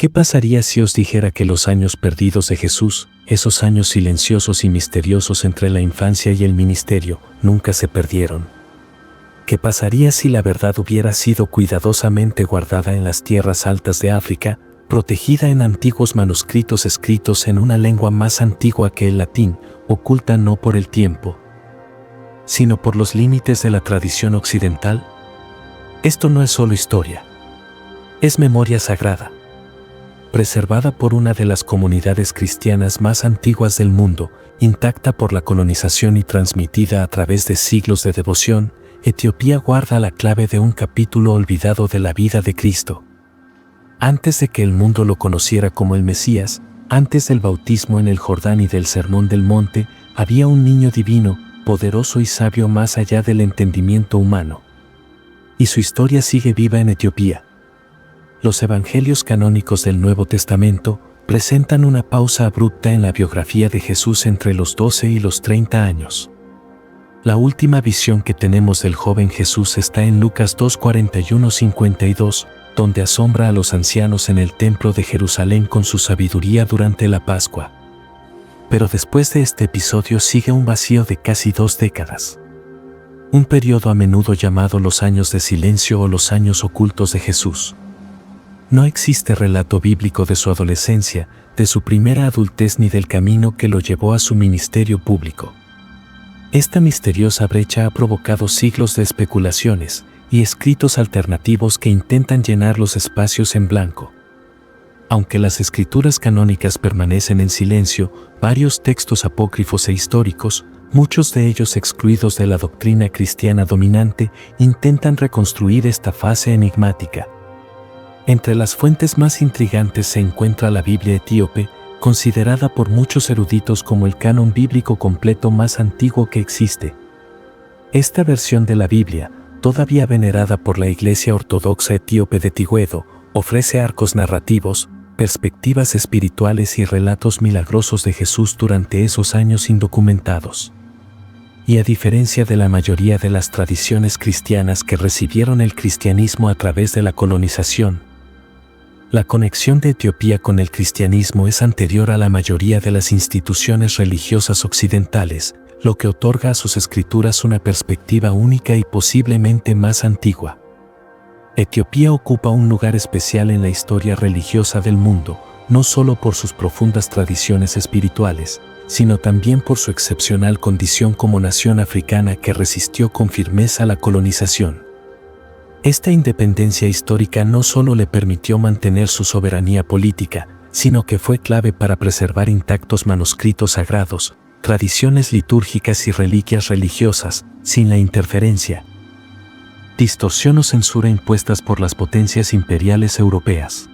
¿Qué pasaría si os dijera que los años perdidos de Jesús, esos años silenciosos y misteriosos entre la infancia y el ministerio, nunca se perdieron? ¿Qué pasaría si la verdad hubiera sido cuidadosamente guardada en las tierras altas de África, protegida en antiguos manuscritos escritos en una lengua más antigua que el latín, oculta no por el tiempo, sino por los límites de la tradición occidental? Esto no es solo historia, es memoria sagrada, preservada por una de las comunidades cristianas más antiguas del mundo, intacta por la colonización y transmitida a través de siglos de devoción. Etiopía guarda la clave de un capítulo olvidado de la vida de Cristo. Antes de que el mundo lo conociera como el Mesías, antes del bautismo en el Jordán y del Sermón del Monte, había un niño divino, poderoso y sabio más allá del entendimiento humano. Y su historia sigue viva en Etiopía. Los evangelios canónicos del Nuevo Testamento presentan una pausa abrupta en la biografía de Jesús entre los 12 y los 30 años. La última visión que tenemos del joven Jesús está en Lucas 2:41-52, donde asombra a los ancianos en el templo de Jerusalén con su sabiduría durante la Pascua. Pero después de este episodio sigue un vacío de casi 2 décadas. Un periodo a menudo llamado los años de silencio o los años ocultos de Jesús. No existe relato bíblico de su adolescencia, de su primera adultez ni del camino que lo llevó a su ministerio público. Esta misteriosa brecha ha provocado siglos de especulaciones y escritos alternativos que intentan llenar los espacios en blanco. Aunque las escrituras canónicas permanecen en silencio, varios textos apócrifos e históricos, muchos de ellos excluidos de la doctrina cristiana dominante, intentan reconstruir esta fase enigmática. Entre las fuentes más intrigantes se encuentra la Biblia etíope, considerada por muchos eruditos como el canon bíblico completo más antiguo que existe. Esta versión de la Biblia, todavía venerada por la Iglesia Ortodoxa Etíope de Tigüedo, ofrece arcos narrativos, perspectivas espirituales y relatos milagrosos de Jesús durante esos años indocumentados. Y a diferencia de la mayoría de las tradiciones cristianas que recibieron el cristianismo a través de la colonización, la conexión de Etiopía con el cristianismo es anterior a la mayoría de las instituciones religiosas occidentales, lo que otorga a sus escrituras una perspectiva única y posiblemente más antigua. Etiopía ocupa un lugar especial en la historia religiosa del mundo, no solo por sus profundas tradiciones espirituales, sino también por su excepcional condición como nación africana que resistió con firmeza la colonización. Esta independencia histórica no solo le permitió mantener su soberanía política, sino que fue clave para preservar intactos manuscritos sagrados, tradiciones litúrgicas y reliquias religiosas, sin la interferencia, distorsión o censura impuestas por las potencias imperiales europeas.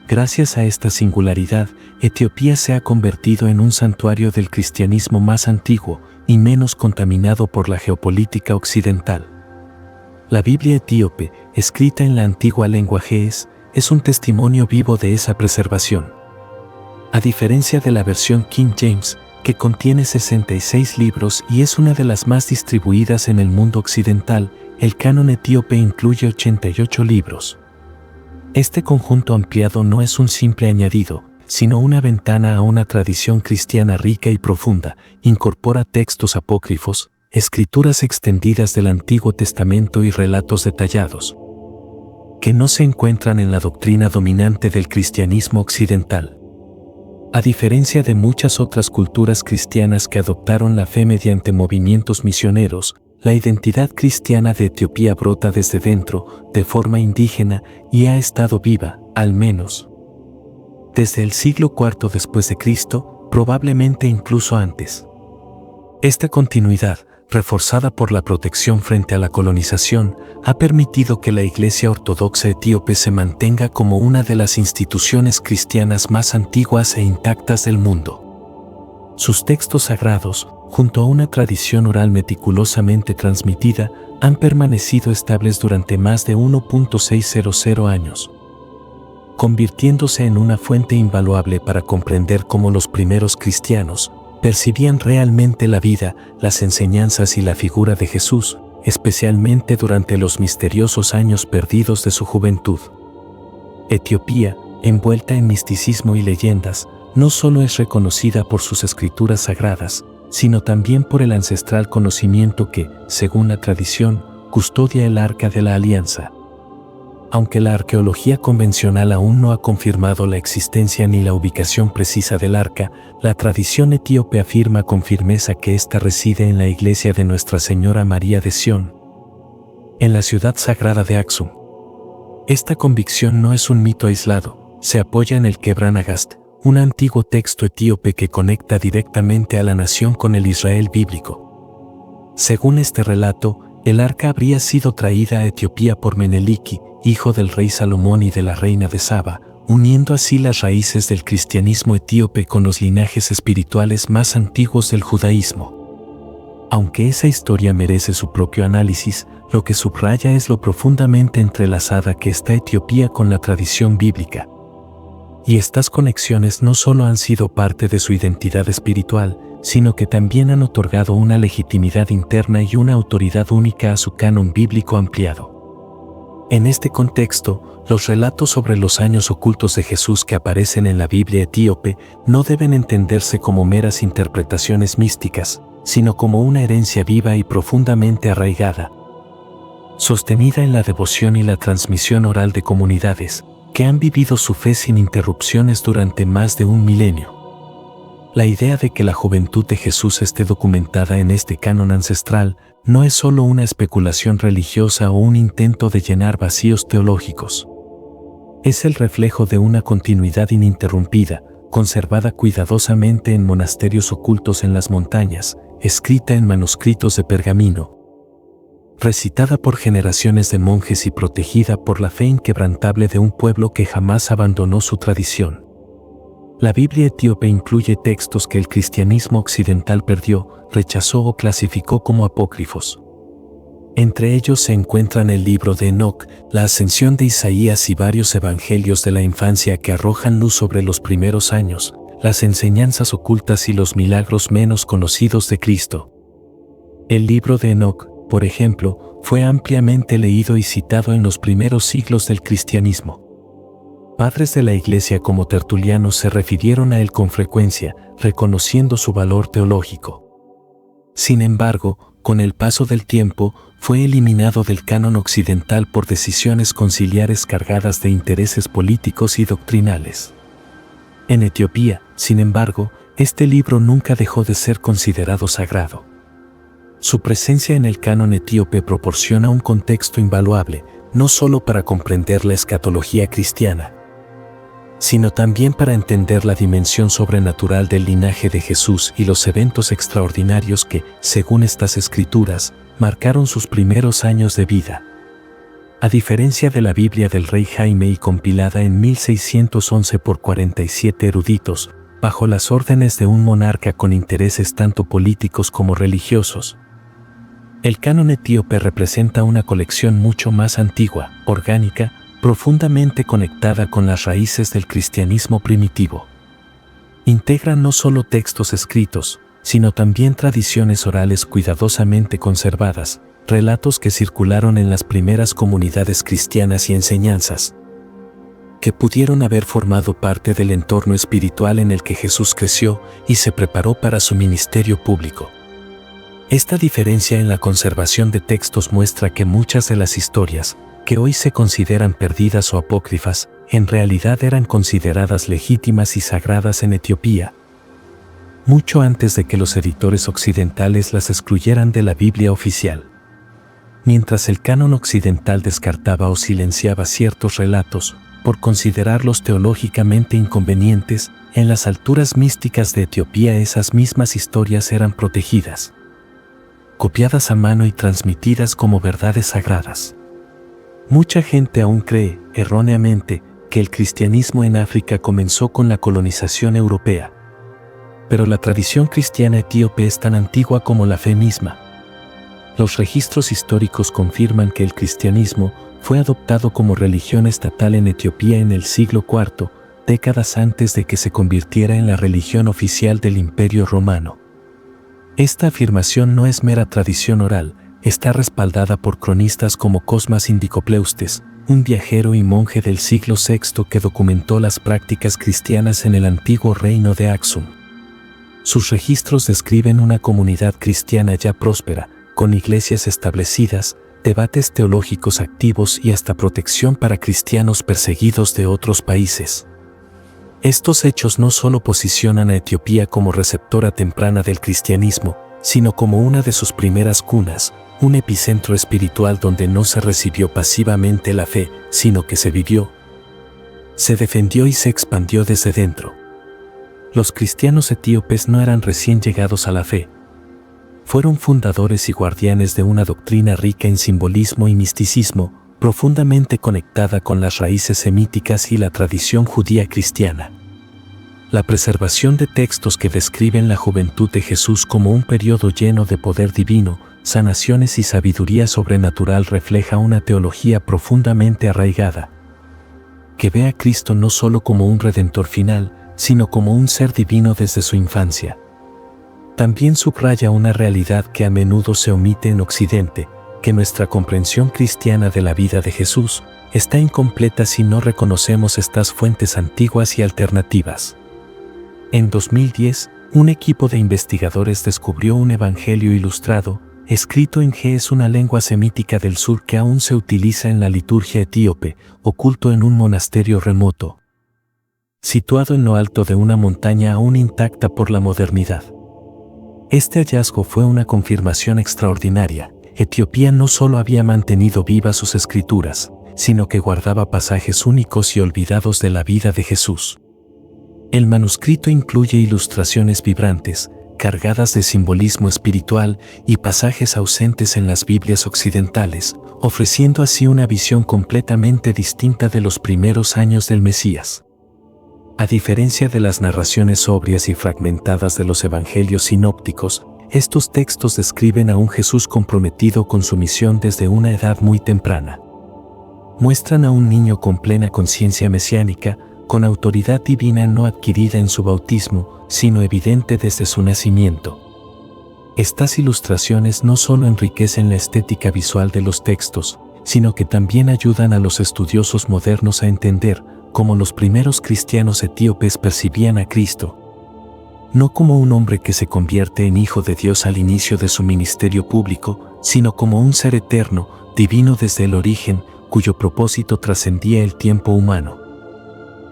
Gracias a esta singularidad, Etiopía se ha convertido en un santuario del cristianismo más antiguo y menos contaminado por la geopolítica occidental. La Biblia etíope, escrita en la antigua lengua ge'ez, es un testimonio vivo de esa preservación. A diferencia de la versión King James, que contiene 66 libros y es una de las más distribuidas en el mundo occidental, el canon etíope incluye 88 libros. Este conjunto ampliado no es un simple añadido, sino una ventana a una tradición cristiana rica y profunda. Incorpora textos apócrifos, escrituras extendidas del Antiguo Testamento y relatos detallados, que no se encuentran en la doctrina dominante del cristianismo occidental. A diferencia de muchas otras culturas cristianas que adoptaron la fe mediante movimientos misioneros, la identidad cristiana de Etiopía brota desde dentro, de forma indígena, y ha estado viva, al menos, desde el siglo IV después de Cristo, probablemente incluso antes. Esta continuidad, reforzada por la protección frente a la colonización, ha permitido que la Iglesia Ortodoxa etíope se mantenga como una de las instituciones cristianas más antiguas e intactas del mundo. Sus textos sagrados, junto a una tradición oral meticulosamente transmitida, han permanecido estables durante más de 1.600 años, convirtiéndose en una fuente invaluable para comprender cómo los primeros cristianos percibían realmente la vida, las enseñanzas y la figura de Jesús, especialmente durante los misteriosos años perdidos de su juventud. Etiopía, envuelta en misticismo y leyendas, no solo es reconocida por sus escrituras sagradas, sino también por el ancestral conocimiento que, según la tradición, custodia el Arca de la Alianza. Aunque la arqueología convencional aún no ha confirmado la existencia ni la ubicación precisa del arca, la tradición etíope afirma con firmeza que ésta reside en la iglesia de Nuestra Señora María de Sión, en la ciudad sagrada de Aksum. Esta convicción no es un mito aislado, se apoya en el Quebran Agast, un antiguo texto etíope que conecta directamente a la nación con el Israel bíblico. Según este relato, el arca habría sido traída a Etiopía por Meneliki, hijo del rey Salomón y de la reina de Saba, uniendo así las raíces del cristianismo etíope con los linajes espirituales más antiguos del judaísmo. Aunque esa historia merece su propio análisis, lo que subraya es lo profundamente entrelazada que está Etiopía con la tradición bíblica. Y estas conexiones no solo han sido parte de su identidad espiritual, sino que también han otorgado una legitimidad interna y una autoridad única a su canon bíblico ampliado. En este contexto, los relatos sobre los años ocultos de Jesús que aparecen en la Biblia etíope no deben entenderse como meras interpretaciones místicas, sino como una herencia viva y profundamente arraigada, sostenida en la devoción y la transmisión oral de comunidades que han vivido su fe sin interrupciones durante más de un milenio. La idea de que la juventud de Jesús esté documentada en este canon ancestral no es solo una especulación religiosa o un intento de llenar vacíos teológicos. Es el reflejo de una continuidad ininterrumpida, conservada cuidadosamente en monasterios ocultos en las montañas, escrita en manuscritos de pergamino, recitada por generaciones de monjes y protegida por la fe inquebrantable de un pueblo que jamás abandonó su tradición. La Biblia etíope incluye textos que el cristianismo occidental perdió, rechazó o clasificó como apócrifos. Entre ellos se encuentran el libro de Enoc, la ascensión de Isaías y varios evangelios de la infancia que arrojan luz sobre los primeros años, las enseñanzas ocultas y los milagros menos conocidos de Cristo. El libro de Enoc, por ejemplo, fue ampliamente leído y citado en los primeros siglos del cristianismo. Padres de la Iglesia como Tertuliano se refirieron a él con frecuencia, reconociendo su valor teológico. Sin embargo, con el paso del tiempo, fue eliminado del canon occidental por decisiones conciliares cargadas de intereses políticos y doctrinales. En Etiopía, sin embargo, este libro nunca dejó de ser considerado sagrado. Su presencia en el canon etíope proporciona un contexto invaluable, no solo para comprender la escatología cristiana, sino también para entender la dimensión sobrenatural del linaje de Jesús y los eventos extraordinarios que, según estas escrituras, marcaron sus primeros años de vida. A diferencia de la Biblia del rey Jaime y compilada en 1611 por 47 eruditos, bajo las órdenes de un monarca con intereses tanto políticos como religiosos, el canon etíope representa una colección mucho más antigua, orgánica, profundamente conectada con las raíces del cristianismo primitivo. Integra no solo textos escritos, sino también tradiciones orales cuidadosamente conservadas, relatos que circularon en las primeras comunidades cristianas y enseñanzas que pudieron haber formado parte del entorno espiritual en el que Jesús creció y se preparó para su ministerio público. Esta diferencia en la conservación de textos muestra que muchas de las historias, que hoy se consideran perdidas o apócrifas, en realidad eran consideradas legítimas y sagradas en Etiopía, mucho antes de que los editores occidentales las excluyeran de la Biblia oficial. Mientras el canon occidental descartaba o silenciaba ciertos relatos, por considerarlos teológicamente inconvenientes, en las alturas místicas de Etiopía esas mismas historias eran protegidas, copiadas a mano y transmitidas como verdades sagradas. Mucha gente aún cree, erróneamente, que el cristianismo en África comenzó con la colonización europea. Pero la tradición cristiana etíope es tan antigua como la fe misma. Los registros históricos confirman que el cristianismo fue adoptado como religión estatal en Etiopía en el siglo IV, décadas antes de que se convirtiera en la religión oficial del Imperio Romano. Esta afirmación no es mera tradición oral, está respaldada por cronistas como Cosmas Indicopleustes, un viajero y monje del siglo VI que documentó las prácticas cristianas en el antiguo reino de Aksum. Sus registros describen una comunidad cristiana ya próspera, con iglesias establecidas, debates teológicos activos y hasta protección para cristianos perseguidos de otros países. Estos hechos no solo posicionan a Etiopía como receptora temprana del cristianismo, sino como una de sus primeras cunas, un epicentro espiritual donde no se recibió pasivamente la fe, sino que se vivió, se defendió y se expandió desde dentro. Los cristianos etíopes no eran recién llegados a la fe. Fueron fundadores y guardianes de una doctrina rica en simbolismo y misticismo, profundamente conectada con las raíces semíticas y la tradición judía cristiana. La preservación de textos que describen la juventud de Jesús como un periodo lleno de poder divino, sanaciones y sabiduría sobrenatural refleja una teología profundamente arraigada, que ve a Cristo no solo como un redentor final, sino como un ser divino desde su infancia. También subraya una realidad que a menudo se omite en Occidente, que nuestra comprensión cristiana de la vida de Jesús está incompleta si no reconocemos estas fuentes antiguas y alternativas. En 2010, un equipo de investigadores descubrió un evangelio ilustrado, escrito en ge'ez, una lengua semítica del sur que aún se utiliza en la liturgia etíope, oculto en un monasterio remoto, situado en lo alto de una montaña aún intacta por la modernidad. Este hallazgo fue una confirmación extraordinaria. Etiopía no solo había mantenido vivas sus escrituras, sino que guardaba pasajes únicos y olvidados de la vida de Jesús. El manuscrito incluye ilustraciones vibrantes, cargadas de simbolismo espiritual y pasajes ausentes en las Biblias occidentales, ofreciendo así una visión completamente distinta de los primeros años del Mesías. A diferencia de las narraciones sobrias y fragmentadas de los evangelios sinópticos, estos textos describen a un Jesús comprometido con su misión desde una edad muy temprana. Muestran a un niño con plena conciencia mesiánica, con autoridad divina no adquirida en su bautismo, sino evidente desde su nacimiento. Estas ilustraciones no solo enriquecen la estética visual de los textos, sino que también ayudan a los estudiosos modernos a entender cómo los primeros cristianos etíopes percibían a Cristo, no como un hombre que se convierte en hijo de Dios al inicio de su ministerio público, sino como un ser eterno, divino desde el origen, cuyo propósito trascendía el tiempo humano.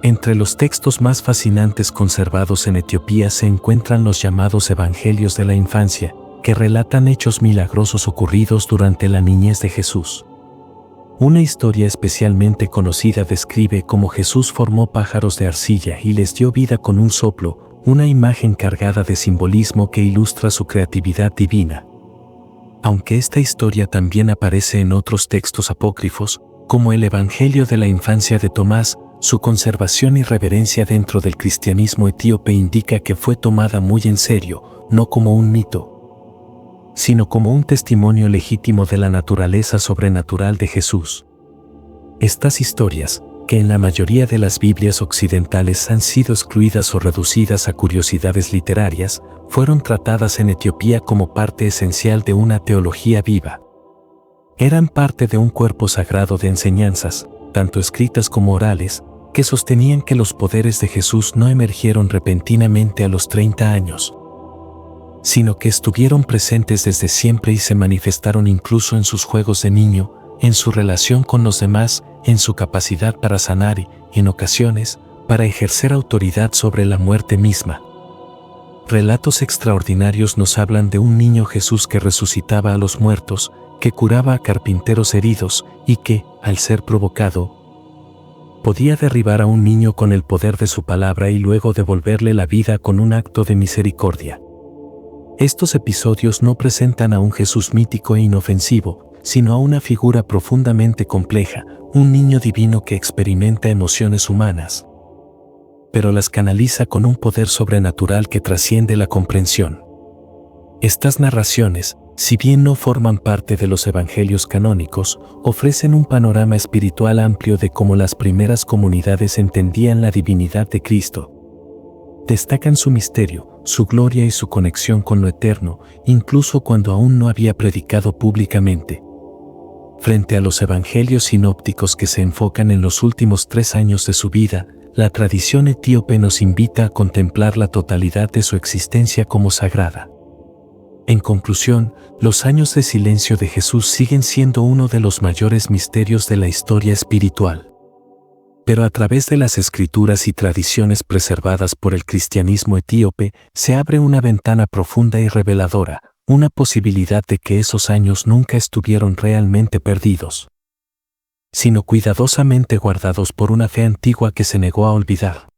Entre los textos más fascinantes conservados en Etiopía se encuentran los llamados Evangelios de la Infancia, que relatan hechos milagrosos ocurridos durante la niñez de Jesús. Una historia especialmente conocida describe cómo Jesús formó pájaros de arcilla y les dio vida con un soplo, una imagen cargada de simbolismo que ilustra su creatividad divina. Aunque esta historia también aparece en otros textos apócrifos, como el Evangelio de la Infancia de Tomás, su conservación y reverencia dentro del cristianismo etíope indica que fue tomada muy en serio, no como un mito, sino como un testimonio legítimo de la naturaleza sobrenatural de Jesús. Estas historias, que en la mayoría de las Biblias occidentales han sido excluidas o reducidas a curiosidades literarias, fueron tratadas en Etiopía como parte esencial de una teología viva. Eran parte de un cuerpo sagrado de enseñanzas, tanto escritas como orales, que sostenían que los poderes de Jesús no emergieron repentinamente a los 30 años, sino que estuvieron presentes desde siempre y se manifestaron incluso en sus juegos de niño, en su relación con los demás, en su capacidad para sanar y, en ocasiones, para ejercer autoridad sobre la muerte misma. Relatos extraordinarios nos hablan de un niño Jesús que resucitaba a los muertos, que curaba a carpinteros heridos y que, al ser provocado, podía derribar a un niño con el poder de su palabra y luego devolverle la vida con un acto de misericordia. Estos episodios no presentan a un Jesús mítico e inofensivo, sino a una figura profundamente compleja, un niño divino que experimenta emociones humanas, pero las canaliza con un poder sobrenatural que trasciende la comprensión. Estas narraciones, si bien no forman parte de los evangelios canónicos, ofrecen un panorama espiritual amplio de cómo las primeras comunidades entendían la divinidad de Cristo. Destacan su misterio, su gloria y su conexión con lo eterno, incluso cuando aún no había predicado públicamente. Frente a los evangelios sinópticos que se enfocan en los últimos 3 años de su vida, la tradición etíope nos invita a contemplar la totalidad de su existencia como sagrada. En conclusión, los años de silencio de Jesús siguen siendo uno de los mayores misterios de la historia espiritual. Pero a través de las escrituras y tradiciones preservadas por el cristianismo etíope, se abre una ventana profunda y reveladora, una posibilidad de que esos años nunca estuvieron realmente perdidos, sino cuidadosamente guardados por una fe antigua que se negó a olvidar.